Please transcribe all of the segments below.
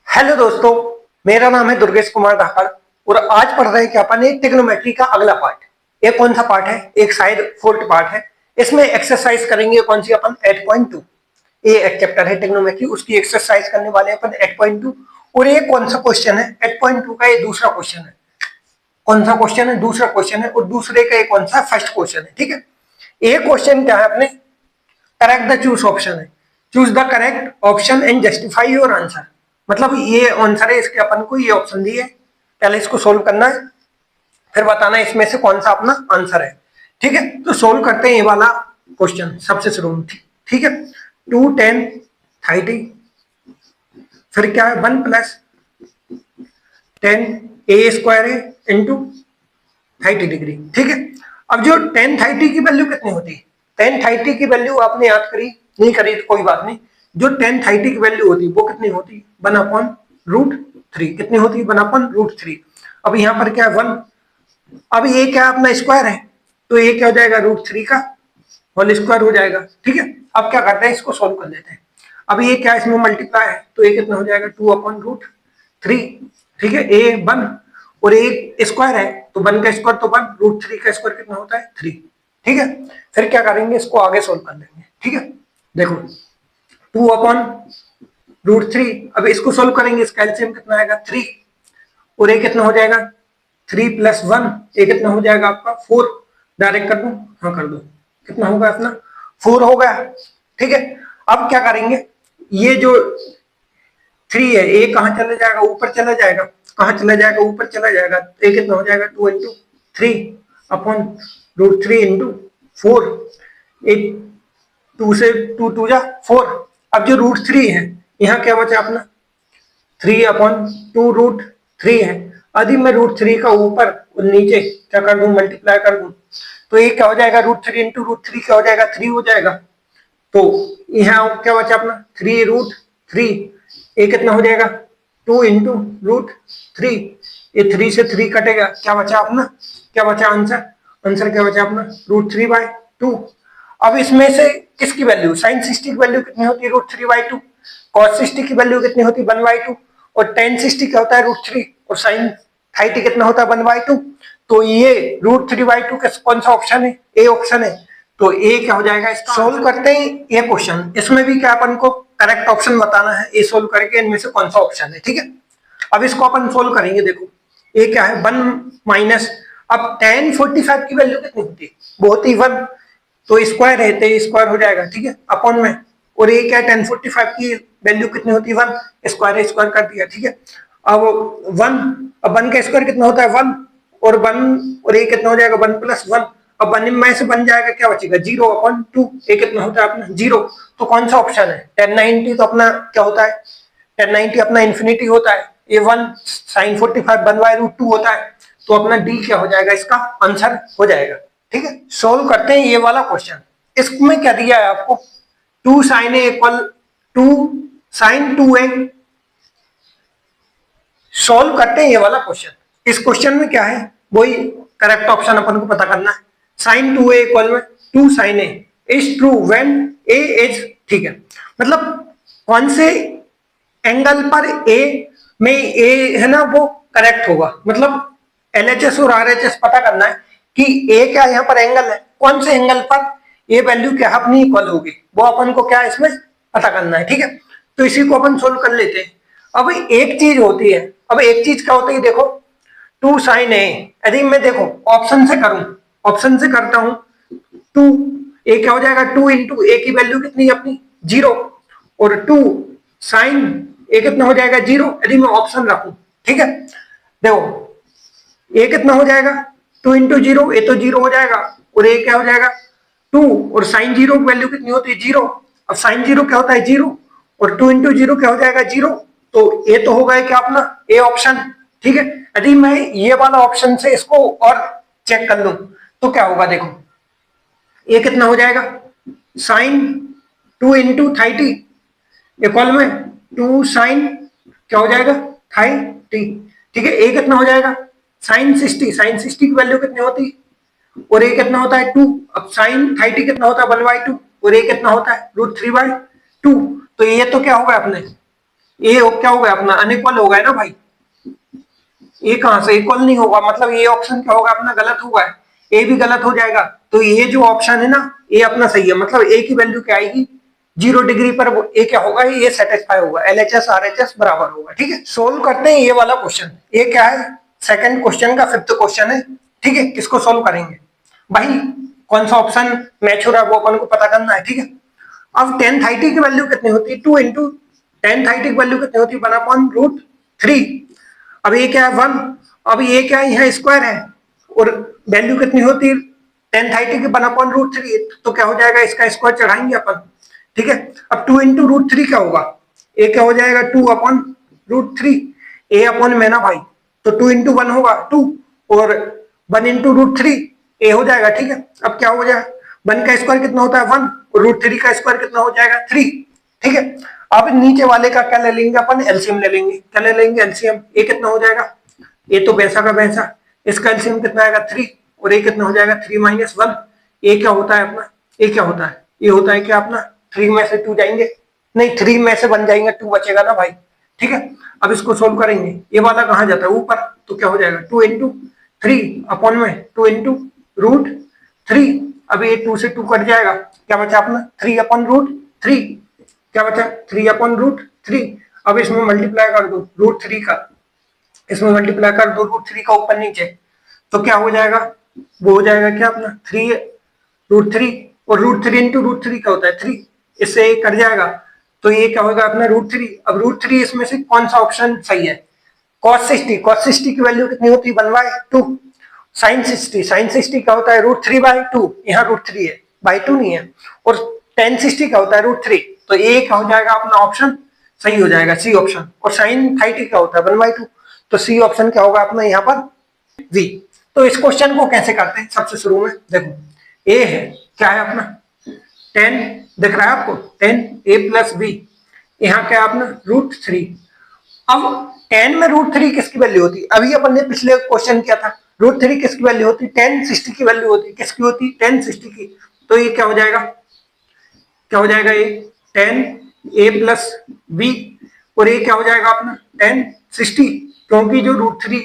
Hello दोस्तों, मेरा नाम है दुर्गेश कुमार धाकड़ और आज पढ़ रहे हैं कि अपन एक ट्रिग्नोमेट्री का अगला पार्ट। ये कौन सा पार्ट है? एक साइड फोर्थ पार्ट है। इसमें एक्सरसाइज करेंगे कौन सी अपन 8.2। ये एक चैप्टर है ट्रिग्नोमेट्री, उसकी एक्सरसाइज करने वाले अपन 8.2। और ये कौन सा क्वेश्चन है? 8.2 का ये दूसरा क्वेश्चन है। कौन सा क्वेश्चन है? दूसरा क्वेश्चन है। और दूसरे का ये कौन सा? फर्स्ट क्वेश्चन है। ठीक है, ये क्वेश्चन क्या है अपने? करेक्ट द चूज ऑप्शन है। Choose the correct option and justify your answer. मतलब ये आंसर है, इसके अपन को ये ऑप्शन दिए, पहले इसको सोल्व करना है, फिर बताना है इसमें से कौन सा अपना आंसर है। ठीक है, तो सोल्व करते हैं ये वाला क्वेश्चन सबसे शुरू में। ठीक है, 2 10 30, फिर क्या है 1 प्लस 10 ए स्क्वायर है इंटू 30 डिग्री। ठीक है, अब जो 10 30 की वैल्यू कितनी होती है? 10 30 की वैल्यू आपने याद करी नहीं करी तो कोई बात नहीं। जो 10 30 की वैल्यू होती है वो कितनी होती है? 1/√3। कितनी होती है? 1/√3। अब यहाँ पर क्या है 1। अब ये क्या अपना स्क्वायर है, तो ये क्या हो जाएगा? √3 का होल स्क्वायर हो जाएगा। ठीक है, अब क्या करते हैं, इसको सोल्व कर लेते हैं। अब ये क्या इसमें मल्टीप्लाई है, तो ये कितना हो जाएगा? 2/√3। ठीक है, ए 1 और एक स्क्वायर है तो 1 का स्क्वायर तो 1, √3 का स्क्वायर कितना होता है? 3। ठीक है, फिर क्या करेंगे, इसको आगे सोल्व कर लेंगे। ठीक है, देखो 2/√3। अब इसको सोल्व करेंगे, इसका एलसीएम कितना आएगा? 3। और ये कितना हो जाएगा? 3 + 1, ये कितना हो जाएगा आपका? 4। डायरेक्ट कर दूं? हाँ कर दो। कितना होगा अपना? 4 हो गया। ठीक है, अब क्या करेंगे, ये जो 3 है ये कहाँ चला जाएगा? ऊपर चला जाएगा। कहाँ चला जाएगा? ऊपर चला जाएगा। ये कितना हो जाएगा? 2 × 3/√3 × 4। 2 से 2 2 जा 4। अब जो √3 है, यहाँ क्या बचा अपना? 3/2√3 है। यदि मैं √3 का ऊपर और नीचे क्या कर दूं? मल्टीप्लाई कर दूं, तो ये क्या हो जाएगा? √3 × √3 क्या हो जाएगा? 3 हो जाएगा। तो यहाँ क्या बचा अपना? 3√3। ये कितना हो जाएगा? 2 × √3। ये 3 से 3 कटेगा, क्या बचा अपना? क्या बचा आंसर? आंसर क्या बचा अपना? √3/2। अब इसमें से किसकी वैल्यू? sin 60 की वैल्यू कितनी होती है? √3/2। cos 60 की वैल्यू कितनी होती है? 1/2। और tan 60 क्या होता है? √3। और sin 30 कितना होता है? 1/2। तो ये √3/2 का कौन सा ऑप्शन है? ए ऑप्शन है। तो ए क्या हो जाएगा? सोल्व करते हैं ये क्वेश्चन। इसमें भी क्या अपन को करेक्ट ऑप्शन बताना है, ए सोल्व करके इनमें से कौन सा ऑप्शन है। ठीक है, अब इसको अपन सोल्व करेंगे। देखो ये क्या है? 1 - अब tan 45 की वैल्यू कितनी होती है? बहुत ही 1, तो स्क्वायर है तो स्क्वायर हो जाएगा। ठीक है, अपॉन में। और ये क्या है? tan 45 की वैल्यू कितनी होती है? 1, स्क्वायर है स्क्वायर कर दिया। ठीक है, अब 1, अब 1 का स्क्वायर कितना होता है? 1 और 1, और ये कितना हो जाएगा? 1 + 1। अब 1 में से बन जाएगा, क्या बचेगा? 0/2। ये कितना होता है अपना? 0। तो कौन सा ऑप्शन है? tan 90 तो अपना क्या होता है? tan 90 अपना इन्फिनिटी होता है। ये 1 sin 45 1/√2 होता है। तो अपना डी क्या हो जाएगा? इसका आंसर हो जाएगा। ठीक है, सोल्व करते हैं ये वाला क्वेश्चन। इसमें क्या दिया है आपको? 2 sin a = 2 sin 2a। Solve करते हैं ये वाला क्वेश्चन। इस क्वेश्चन में क्या है? वही करेक्ट ऑप्शन अपन को पता करना है। sin 2a = 2 sin a is true when a is, ठीक है, मतलब कौन से एंगल पर a में a है ना वो करेक्ट होगा। मतलब LHS और RHS पता करना है कि a क्या यहाँ पर एंगल है, कौन से एंगल पर ये वैल्यू क्या अपनी इक्वल होगी, वो अपन को क्या इसमें पता करना है। ठीक है, तो इसी को अपन सोल्व कर लेते हैं। अब एक चीज होती है, अब एक चीज क्या होती है, देखो 2 sin a, यदि मैं देखो ऑप्शन से करूं, ऑप्शन से करता हूं 2, ए क्या हो जाएगा? 2 × a की वैल्यू कितनी है अपनी? 0। और 2 sin a कितना हो जाएगा? 0, यदि मैं ऑप्शन रखूं। ठीक है, देखो a कितना हो जाएगा? 2 × 0, ए तो 0 हो जाएगा। और a क्या हो जाएगा? 2। और sin 0 की वैल्यू कितनी होती है? 0। अब sin 0 क्या होता है? 0। और 2 × 0 क्या हो जाएगा? 0। तो a तो होगा क्या अपना? A option. ठीक है, यदि मैं ये वाला ऑप्शन से इसको और चेक कर लूं तो क्या होगा? देखो ये कितना हो जाएगा? sin 2 × 30 इक्वल में 2 sin क्या हो जाएगा? 30। ठीक है, ए कितना हो जाएगा? sin 60। sin 60 की वैल्यू कितनी होती है? और ए कितना होता है? 2। अब sin 30 कितना होता है? 1/2। और ए कितना होता है? √3/2। तो ये तो क्या होगा अपने ये क्या हो गया अपना, अनइक्वल हो गया ना भाई, ये कहां से इक्वल नहीं होगा, मतलब ये ऑप्शन क्या होगा अपना, गलत होगा, ए भी गलत हो जाएगा। तो ये जो ऑप्शन है ना, ये अपना सही है, मतलब ए की वैल्यू क्या आएगी, 0 डिग्री पर ए क्या होगा, ये सेटिस्फाई होगा, LHS RHS बराबर होगा। ठीक है, सोल्व करते हैं ये वाला क्वेश्चन। ये क्या है, सेकंड क्वेश्चन का 5th क्वेश्चन है। ठीक है, किसको सोल्व करेंगे भाई, कौन सा ऑप्शन मैच हो रहा है वो अपन को पता करना है। ठीक है, अब टेन थर्टी की वैल्यू कितनी होती है, 2 इंटू टेन थर्टी की वैल्यू कितनी होती है, 1/√3। अब ये क्या है 1, अब ये क्या है, यहाँ स्क्वायर है, और वैल्यू कितनी होती है टेन थर्टी की 1/√3, तो क्या हो जाएगा, इसका स्क्वायर चढ़ाएंगे अपन। ठीक है, अब 2 इंटू √3 क्या होगा, ए क्या हो जाएगा 2/√3, ए अपॉन में ना भाई, तो 2 इंटू 1 होगा 2, और 1 इंटू √3 ए हो जाएगा। ठीक है, अब क्या हो जाएगा, 1 का स्क्वायर कितना होता है 1, और √3 का स्क्वायर कितना हो जाएगा 3। ठीक है, अब नीचे वाले का क्या ले लेंगे अपन, एलसीएम ले लेंगे। क्या ले लेंगे, एलसीएम। ए कितना हो जाएगा, ए तो वैसा का वैसा, इसका एलसीएम कितना आएगा 3, और ए कितना हो जाएगा 3 - 1। ए क्या होता है अपना, ए क्या होता है, ये होता है क्या अपना, 3 में से 2 जाएंगे, नहीं 3 में से 1 जाएंगे, 2 बचेगा ना भाई। ठीक है, अब इसको सोल्व करेंगे, ये वाला कहाँ जाता है ऊपर, तो क्या हो जाएगा 2 इंटू 3 अपॉन में 2 इंटू √3। अब ये 2 से 2 कट जाएगा, क्या बचा अपना 3/√3, क्या बचा 3/√3। अब इसमें मल्टीप्लाई कर दो √3 का, इसमें मल्टीप्लाई कर दो √3 का ऊपर नीचे, तो क्या हो जाएगा, वो हो जाएगा क्या अपना 3 √3, और √3 इंटू √3 क्या होता है 3, इससे ये कट जाएगा, तो ये क्या होगा अपना √3। अब √3 इसमें से कौन सा ऑप्शन सही है, cos 60 की वैल्यू कितनी होती है 1/2, sin 60 क्या होता है √3/2, यहाँ √3 है /2 नहीं है, और tan 60 क्या होता है √3, तो ये क्या हो जाएगा अपना ऑप्शन सही हो जाएगा, सी ऑप्शन। और sin 30 क्या होता है 1/2, तो सी ऑप्शन क्या होगा अपना यहाँ पर वी। तो इस क्वेश्चन को कैसे करते हैं, सबसे शुरू में देखो ए है, क्या है अपना 10, दिख रहा है आपको 10 a + b, यहाँ क्या है अपना √3। अब 10 में √3 किसकी वैल्यू होती है, अभी अपन ने पिछले क्वेश्चन किया था, √3 किसकी वैल्यू होती है, tan 60 की वैल्यू होती है, किसकी होती है tan 60 की, तो ये क्या हो जाएगा, क्या हो जाएगा ये 10 a + b, और ये क्या हो जाएगा अपना tan 60, क्योंकि जो √3,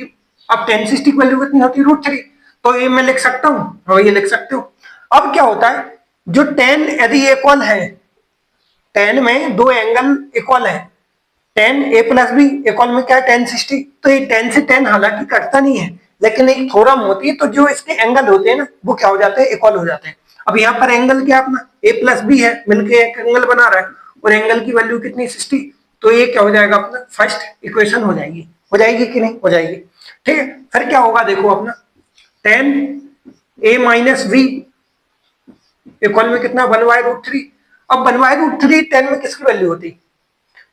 अब tan 60 की वैल्यू कितनी होती है √3, तो ये मैं लिख सकता हूँ, हाँ ये लिख सकते हो। अब क्या होता है, जो tan यदि इक्वल है, tan में दो एंगल इक्वल है, tan a + b इक्वल में क्या है tan 60, तो ये tan से tan हालांकि कटता नहीं है, लेकिन एक थोड़ा मोती है, तो जो इसके एंगल होते हैं ना वो क्या हो जाते हैं, इक्वल हो जाते हैं। अब यहाँ पर एंगल क्या अपना a + b है, मिलके एक एंगल बना रहा है, और एंगल की वैल्यू कितनी 60, तो ये क्या हो जाएगा अपना फर्स्ट इक्वेशन हो जाएगी कि नहीं हो जाएगी। ठीक है, फिर क्या होगा देखो अपना tan a - b इक्वल में कितना 1/√3। अब 1/√3 tan में किसकी वैल्यू होती,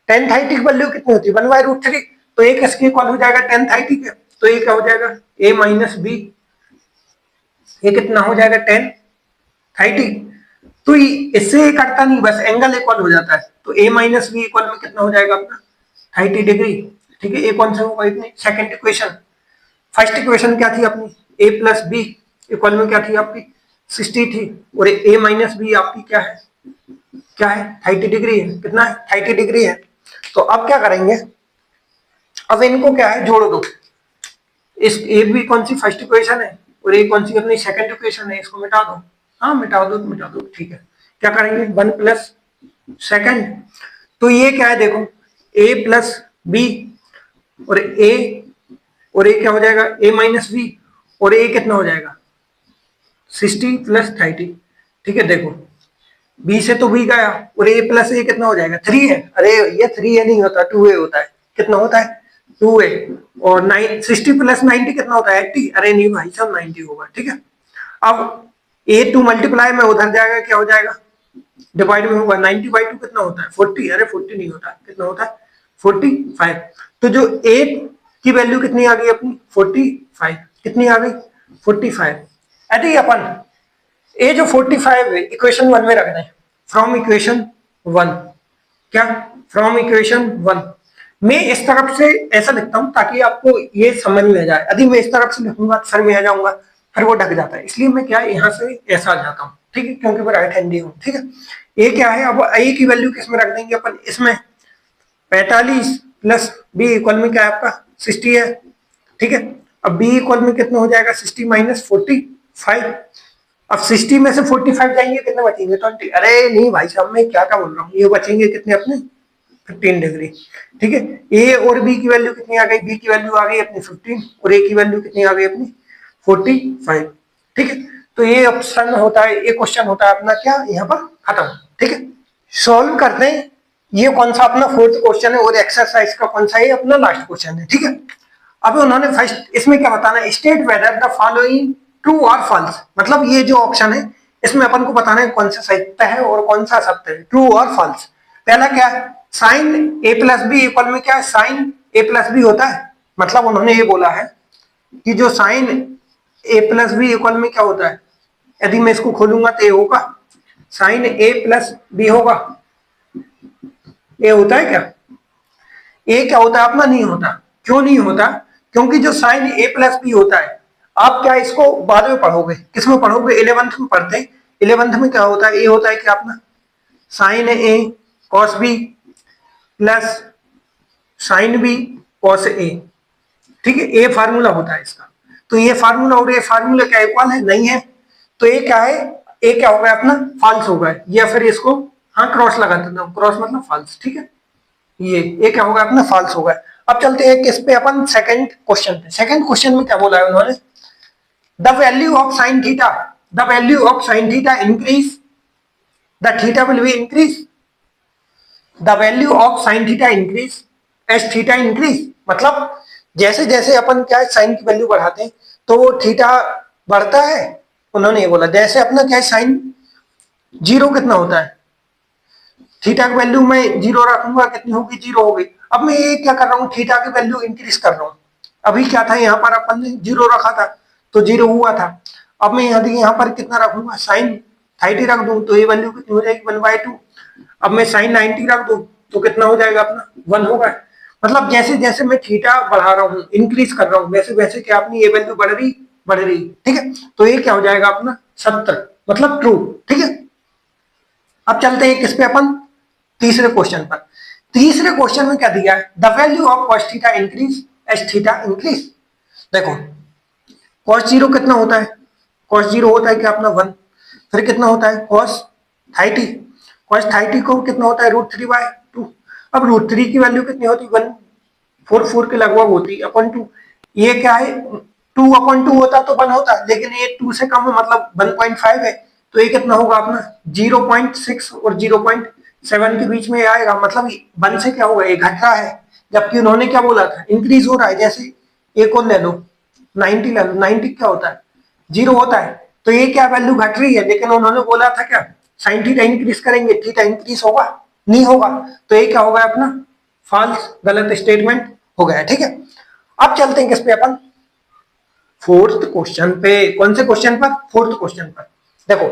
tan 30 की वैल्यू कितनी होती है 1/√3, तो ये किसके इक्वल हो जाएगा tan 30 के, तो ये क्या हो जाएगा a - b, ये कितना हो जाएगा tan 30, तो इससे ये कटता नहीं, बस एंगल इक्वल हो जाता है, तो a - b इक्वल में कितना हो जाएगा अपना 30 डिग्री। ठीक है, ये कौन सा होगा इतनी सेकंड इक्वेशन। फर्स्ट इक्वेशन क्या थी अपनी, a + b इक्वल में क्या थी आपकी 60 थी, और a - b आपकी क्या है, क्या है 30 डिग्री है, कितना है 30 डिग्री है। तो अब क्या करेंगे, अब इनको क्या है जोड़ दो, इस ए भी कौन सी फर्स्ट इक्वेशन है, और ये कौन सी अपनी सेकंड इक्वेशन है, इसको मिटा दो, हाँ मिटा दो ठीक है। क्या करेंगे 1 + सेकंड, तो ये क्या है देखो a + b, और a क्या हो जाएगा a - b, और a कितना हो जाएगा 60 + 30। ठीक है, देखो b से तो b गया, और a + a कितना हो जाएगा 3 है, अरे ये 3a नहीं होता 2a होता है, कितना होता है 2a, और 60 + 90 कितना होता है 80, अरे नहीं भाई साहब 90 होगा। ठीक है, अब a2 मल्टीप्लाई में उधर जाएगा, क्या हो जाएगा डिवाइड में होगा, 90/2 कितना होता है 40, अरे 40 नहीं होता, कितना होता है 45। तो जो a की वैल्यू कितनी आ गई अपनी 45, कितनी आ गई 45। यदि अपन ये जो 45 है इक्वेशन 1 में रख दें, फ्रॉम इक्वेशन 1, क्या फ्रॉम इक्वेशन 1, मैं इस तरफ से ऐसा लिखता हूं ताकि आपको ये समझ में आ जाए, यदि मैं इस तरफ से लिखूंगा तो सर में आ जाऊंगा, फिर वो ढक जाता है, इसलिए मैं क्या यहाँ से ऐसा आ जाता हूँ। ठीक है, क्योंकि मैं राइट हैंडी हूँ। ठीक है, ये क्या है, अब ए की वैल्यू किस में रख देंगे अपन, इसमें 45 प्लस बी इक्वल में क्या है आपका 60 है, ठीक है। अब बी इक्वल में कितना हो जाएगा 60 माइनस 45। अब 60 में से 45 जाएंगे कितने बचेंगे 20। अरे नहीं भाई साहब मैं क्या क्या बोल रहा हूँ, ये बचेंगे कितने अपने 15 डिग्री, ठीक है। ए और बी की वैल्यू कितनी आ गई, बी की वैल्यू आ गई अपनी 15 और ए की वैल्यू कितनी आ गई अपनी 45, ठीक है। तो ये ऑप्शन होता है, ये क्वेश्चन होता है अपना क्या यहाँ पर खत्म, ठीक है। सॉल्व करते हैं, ये कौन सा अपना फोर्थ क्वेश्चन है और एक्सरसाइज का कौन सा है अपना लास्ट क्वेश्चन है, ठीक है। अब उन्होंने फर्स्ट इसमें क्या बताना है, state whether the following true और फॉल्स, मतलब ये जो ऑप्शन है इसमें अपन को बताना है कौन सा सत्य है और कौन सा असत्य है, ट्रू और फॉल्स। पहला क्या है, साइन ए प्लस बी इक्वल में क्या है, साइन ए प्लस बी होता है, मतलब उन्होंने ये बोला है कि जो साइन ए प्लस बी इक्वल में क्या होता है, यदि मैं इसको खोलूंगा तो ये होगा साइन ए प्लस बी होगा, ये होता है क्या, ए क्या होता है अपना नहीं होता। क्यों नहीं होता, क्योंकि जो साइन ए प्लस बी होता है आप क्या इसको बाद में पढ़ोगे, किसमें पढ़ोगे 11th में पढ़ते हैं। 11th में क्या होता है, ए होता है क्या अपना sine A cos B plus sine B cos A, ठीक है। ए फार्मूला होता है इसका, तो ये फार्मूला और ये फार्मूला क्या इक्वल है, नहीं है। तो ये क्या है, ए क्या होगा अपना फॉल्स होगा, या फिर इसको हाँ क्रॉस लगा देता हूं, क्रॉस मतलब फॉल्स, ठीक है। ये क्या होगा अपना फॉल्स होगा। अब चलते हैं किस पे अपन सेकंड क्वेश्चन पे। सेकंड क्वेश्चन में क्या बोला है उन्होंने, the value of sine theta, the value of sine theta increase the theta will be increase, the value of sine theta increase as theta increase, मतलब जैसे जैसे अपन क्या साइन की वैल्यू बढ़ाते हैं तो वो थीटा बढ़ता है। उन्होंने ये बोला जैसे अपना क्या साइन जीरो कितना होता है, थीटा की वैल्यू में जीरो रखूंगा कितनी होगी, जीरो होगी। अब मैं ये क्या कर रहा हूँ, थीटा की वैल्यू इंक्रीज कर रहा हूँ। अभी क्या था यहाँ पर अपन ने जीरो रखा था तो जीरो हुआ था, अब मैं यहाँ पर कितना रखूंगा साइन 30 रख दूं तो ये वैल्यू कितनी हो जाएगी 1/2। अब मैं साइन 90 रख दूं तो कितना हो जाएगा अपना 1 होगा। मतलब जैसे जैसे मैं थीटा बढ़ा रहा हूँ इंक्रीज कर रहा हूँ वैसे वैसे क्या अपनी ये वैल्यू बढ़ रही, ठीक है। तो ये क्या हो जाएगा अपना 70, मतलब ट्रू, ठीक है। अब चलते हैं किस पे अपन तीसरे क्वेश्चन पर। तीसरे क्वेश्चन में क्या दिया है, the value of cos theta increase as theta increase. देखो cos जीरो कितना होता है, cos जीरो होता है क्या अपना 1, फिर कितना होता है cos 30, cos 30 को कितना होता है √3/2। अब √3 की वैल्यू कितनी होती है 144 के लगभग होती है अपन 2। ये क्या है 2/2 होता तो 1 होता, लेकिन ये 2 से कम है मतलब 1.5 है, तो ये कितना होगा अपना 0.6 और 0.7 के बीच में आएगा, मतलब 1 से क्या होगा ये घट रहा है, जबकि उन्होंने क्या बोला था इंक्रीज हो रहा है। जैसे एक और ले लो 90 ले लो, 90 क्या होता है 0 होता है, तो ये क्या वैल्यू घट रही है, लेकिन उन्होंने बोला था क्या साइन थीटा इंक्रीज करेंगे थीटा इंक्रीज होगा, नहीं होगा। तो ये क्या होगा अपना फॉल्स, गलत स्टेटमेंट हो गया, ठीक है। अब चलते हैं किस पे अपन फोर्थ क्वेश्चन पे। कौन से क्वेश्चन पर, फोर्थ क्वेश्चन पर। देखो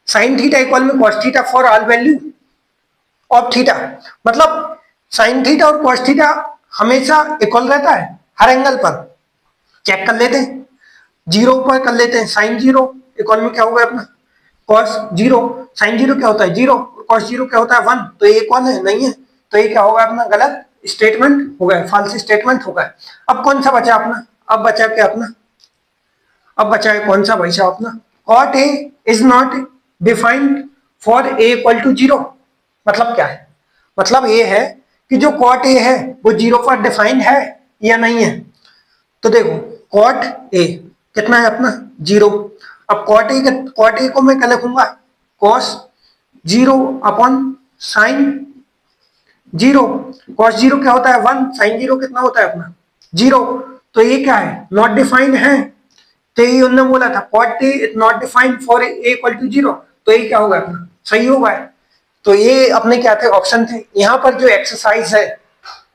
साइन थीटा इक्वल में cos theta for all value of theta, मतलब साइन थीटा और cos थीटा हमेशा इक्वल रहता है हर एंगल पर। चेक कर लेते हैं, जीरो पर कर लेते हैं, साइन जीरो इक्वल में क्या होगा अपना cos जीरो, साइन जीरो क्या होता है जीरो, cos जीरो क्या होता है 1, तो ये इक्वल है नहीं है, तो ये क्या होगा अपना गलत स्टेटमेंट हो गया, फॉल्स स्टेटमेंट हो गया। अब कौन सा बचा अपना, अब बचा क्या अपना, अब बचा है कौन सा भाई साहब अपना cot a is not defined for a equal to 0। मतलब क्या है, मतलब ये है कि जो cot a है वो 0 पर डिफाइंड है या नहीं है। तो देखो cot a कितना है अपना 0, अब cot a को मैं क्या लिखूंगा cos 0 अपॉन साइन 0, cos 0 क्या होता है 1, साइन 0 कितना होता है अपना 0, तो ये क्या है नॉट डिफाइंड है, तो ये उन्होंने बोला था cot a is not defined for a equal to 0, तो ये क्या होगा अपना सही होगा। तो ये अपने क्या थे ऑप्शन थे। यहाँ पर जो एक्सरसाइज है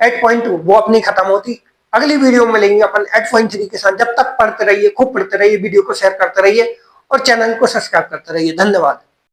8.2 वो अपनी खत्म होती, अगली वीडियो में लेंगे अपन 8.3 के साथ। जब तक पढ़ते रहिए, खूब पढ़ते रहिए, वीडियो को शेयर करते रहिए और चैनल को सब्सक्राइब करते रहिए। धन्यवाद।